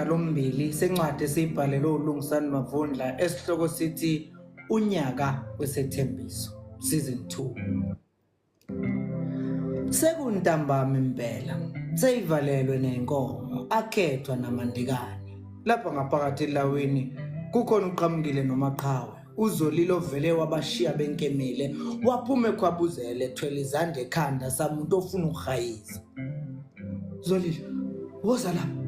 Lombili sencwadi esiyibhalelwe uLungisani Mavundla esihloko sithi Unyaka Wesethembiso Season 2. Sekuntambama impela seyivalelwe nenkomo akhethwa namandikane lapha ngaphakathi elawini kukhona uqhamukile nomaqhawe uZolile ovele wabashiya benkemile waphuma ekhwabuzele ethwele izandla ekhanda samuntu ofuna ukuhayiza. Zolile woza lapha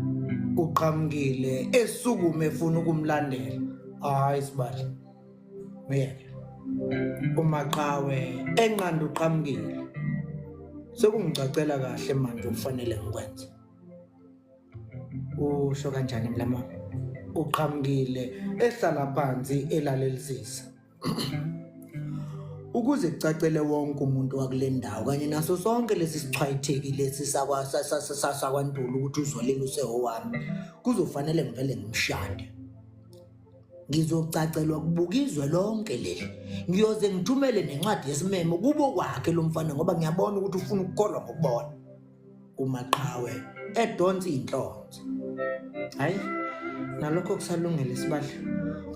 uqhamukile esukume efuna ukumlandela. Hayi sibali uyeke umaqhawe enqanda uqhamukile sekungicacela kahle manje ufanele ngikwenze. Usho kanjani mlama? Uqhamukile ehlala phansi elalelisisa ukuze kucacele wonke umuntu wakule ndawo kanye naso sonke lesi sichwayithekile sakwaNtulu ukuthi uZolile usehowami kuzofanele ngivele ngimshade. Ngizocacelwa kubukizwe lonke leli ngiyoze ngithumele nencwadi yesimemo kubo kwakhe lo mfana ngoba ngiyabona ukuthi ufuna ukukholwa ngokubona. Umaqhawe edonsa inhlonze. Hayi nalokho kusalungile sibadla.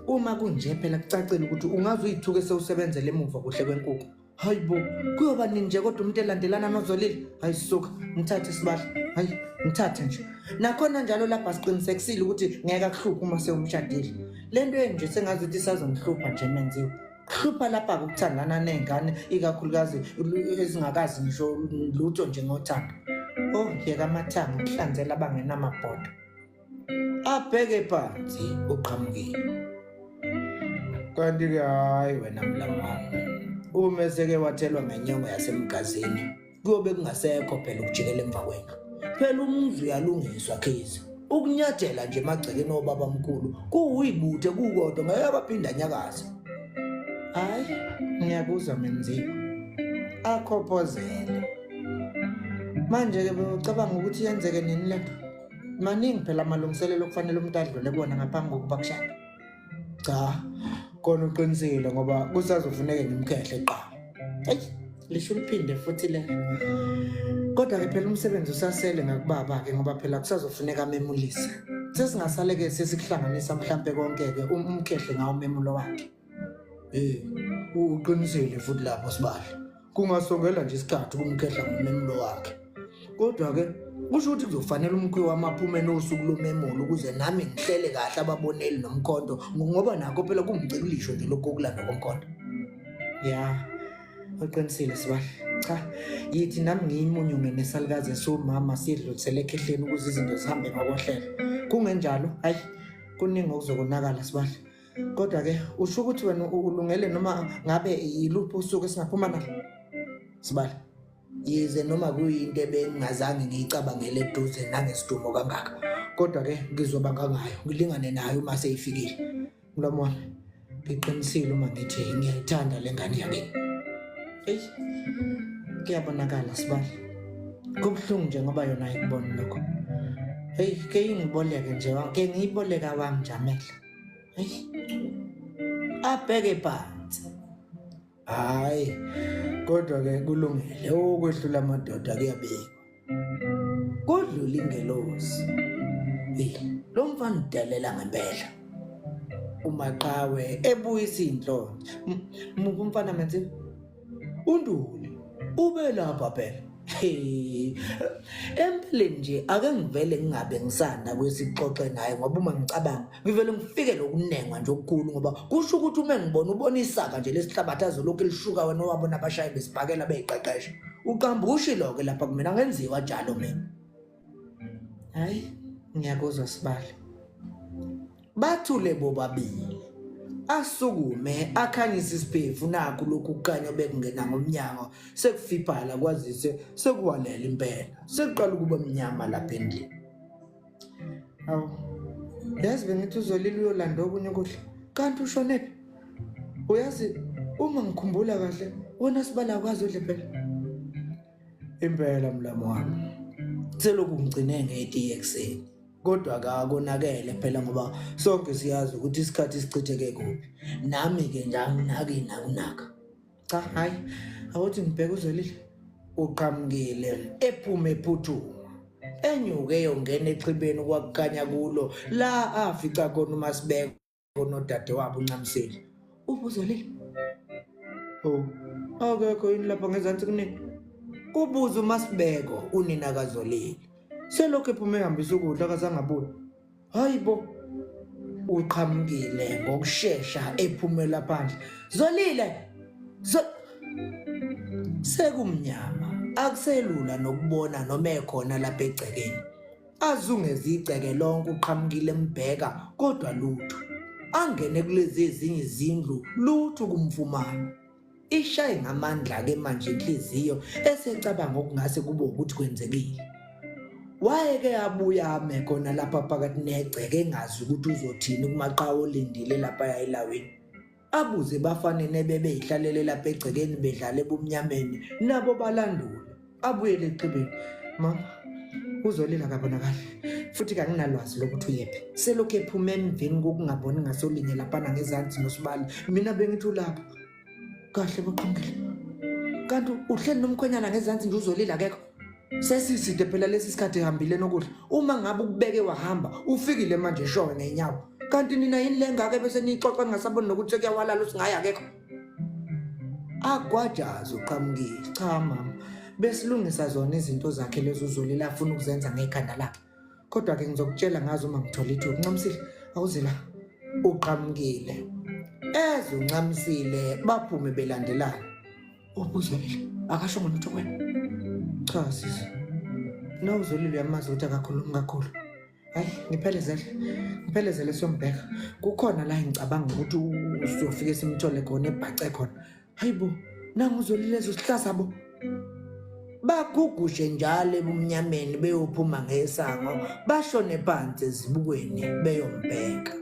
Uma kunje phela kucacile ukuthi ungaze uyithuke sewusebenzele emuva kuhle kwenkukhu. Hayibo kuyoba nini nje kodwa umuntu elandelana noZolile. Hayi suka ngithathe sibadla. Hayi ngithathe nje. Nakhona njalo lapha siqinisekisile ukuthi ngeke akuhluphe uma sewumshadile. Lento enje sengazi ukuthi isazongihlupha nje menziwe. Kuhlupha lapha ukuthandana nengane ikakhulukazi ezingakazi ngisho lutho nje ngothando. Oh yeka amathanga ukuhlanzela abangenamabhodo. Abheke phansi uqhamukile. Kanti-ke hayi wena mlamana uma seke wathelwa ngenyongo yasemgazini kuyobe kungasekho phela ukujikela emva kwendlu. Phela umuzi uyalungiswa khizi ukunyathela nje emagcekeni obaba mkhulu kuyibuthe kukodwa ngeke abaphinda nyakaza. Hayi ngiyakuzwa menziwa akhophozela manje-ke becabanga ukuthi yenzeke nini lento. Maningi phela amalungiselelo okufanele umuntu adlule kubona ngaphambi kokuba kushada. Cha kona uqinisile ngoba kusazofuneka ngimkhehle eqala. Hayi lisho liphinde futhi le. Kodwa ke phela umsebenzi usasele ngakubaba-ke ngoba phela kusazofuneka amemulise. Sesingasale-ke sesikuhlanganisa mhlampe konke-ke umkhehle ngawo umemulo wakhe. Uqinisile futhi lapho sibadla. Kungasongela nje isikhathi kumkhehla ngomemulo wakhe. Kodwa-ke kusho ukuthi kuzofanele umkhwe wamaphume nosuku lomemulo ukuze nami ngihlele kahle ababoneli nomkhonto ngoba nakho phela kumgcikilisho nje lokho kulanda komkhonto. Ya uqinisile sibali. Cha yithi nami ngiyimunyunge nesalukazi esomama sidlulisele ekhehleni ukuze izinto zihambe ngokuhlela. Kungenjalo hayi kuningi okuzokonakala sibali. Kodwa-ke usho ukuthi wena ulungele noma ngabe yiluphi usuku esingaphuma nalo sibali. Yize noma kuyinto ebengazange ngiyicabangele eduze nangesidumo kangaka kodwa-ke ngizoba ngayo ngilingane nayo uma seyifikile. Mlomona ngiqinisile uma ngithi ngiyayithanda le ngane yakini. Eyi kuyabonakala sibali kubuhlungu nje ngoba yona ayikubona lokho. Heyi ke ngiboleke nje ke ngiyiboleka wami Jamela. Heyi abheke phansi. Hayi kodwa-ke kulungile okwehlula amadoda kuyabekwa kodlula ingelosi. Lo mfana udelela ngempela. Umaqhawe ebuyisa inhlonze. Mubu umfana menziwe uNduli ube lapha phela. Empeleni nje ake ngivele ngingabe ngisanda kwesixoxe naye ngoba uma ngicabanga ngivele ngifike lokunengwa nje okukhulu ngoba kusho ukuthi uma ngibona ubona isaka nje lesihlabathazo lokho elishuka wena owabona abashayi besibhakela beyiqeqesha uqambushilo-ke lapha kumina ngenziwa njalo mina. Hayi ngiyakuzwa sibali. Bathule bobabili asukume akhanyisa isiphefu nakho lokhu kukhanya bekungena ngomnyango sekufiphala kwazise sekuwalela impela sekuqala ukuba mnyama lapha endlini. Awu yazi bengithi uZolile uyolanda okunye kuhle kanti ushonephi? Uyazi uma ngikhumbula kahle wona sibala kwazi udle phela. Impela mlamo wami selokhu ngigcine ngetiye ekseni kodwa akakonakele phela ngoba sonke siyazi ukuthi isikhathi sichitheke kuphi. Nami-ke njalo nakunaka. Cha hayi awuthi ngibheke uZolile uqhamukile ephume ephuthuma enyuke yongena exhibeni kwakukhanya kulo la afica khona uMasibeko nodade wabo uNcamisile. Ubuzolile. Oh, akekho yini lapha ngezansi kunini? Kubuza uMasibeko unina kaZolile. Selokhu ephume ehambisa ukudla akazangabuyi. Hayibo. Uqhamukile ngokusheshsha ephumela phandle. Zolile. Sekumnyama, akuselula nokubona noma ekhona lapha egcekeni. Azungeze igceke lonke uqhamukile embheka kodwa lutho. Angene kulezi ezinye izindlu lutho kumfumana. Ishaye ngamandla ke manje inhliziyo esecabanga okungase kube ukuthi kwenzekile. Wayeke abuya ame khona lapha phakathi negceke engazi ukuthi uzothini kumaqhawe olindile lapha yayilaweni. Abuze bafanele bebehlalele lapha egcekeni bedlala ebumnyameni nabo balandula. Abuyele eqhibeni. Mama, uzolila kabonakala. Futhi kanginalwazi lokuthi uyephi. Selokhu ephume emvini kokungaboni ngasolinye lapha ngezansi noSibali. Mina bengithi ulapha. Kahle baqhungile. Kanti uhleli nomkhwenyana ngezansi nje uzolila akekho. Sesiside phela lesi sikhathi ehambile nokudla. Uma ngabe ukubeke wahamba, ufikile manje eshowe ngenyawo. Kanti nina yini lengake bese nixoxa ngasaboni nokuthi sekuyawalala usingaya akekho. Agwajaza uqhamukile. Cha mama, besilungisa zona izinto zakhe lezo uzolila afuna ukuzenza ngekhanda lakhe. Kodwa ke ngizokutshela ngazo uma ngithola ithuba. Ncamisile, awuze la. Uqhamukile. Uncamisile baphume belandelana. Ubuzolile, akasho ngolutho kwena. Cha sisi. Uzolile uyamazi ukuthi akakhulumi kakhulu. Hayi, ngiphelezele siyombheka. Kukhona la ngicabanga ukuthi uzofika simthole khona ebhace khona. Hayibo, nangu uzolile lezo sihlahla bo. Bagugushe njalo ebumnyameni beyophuma ngesango, bashone phansi ezibukweni beyombheka.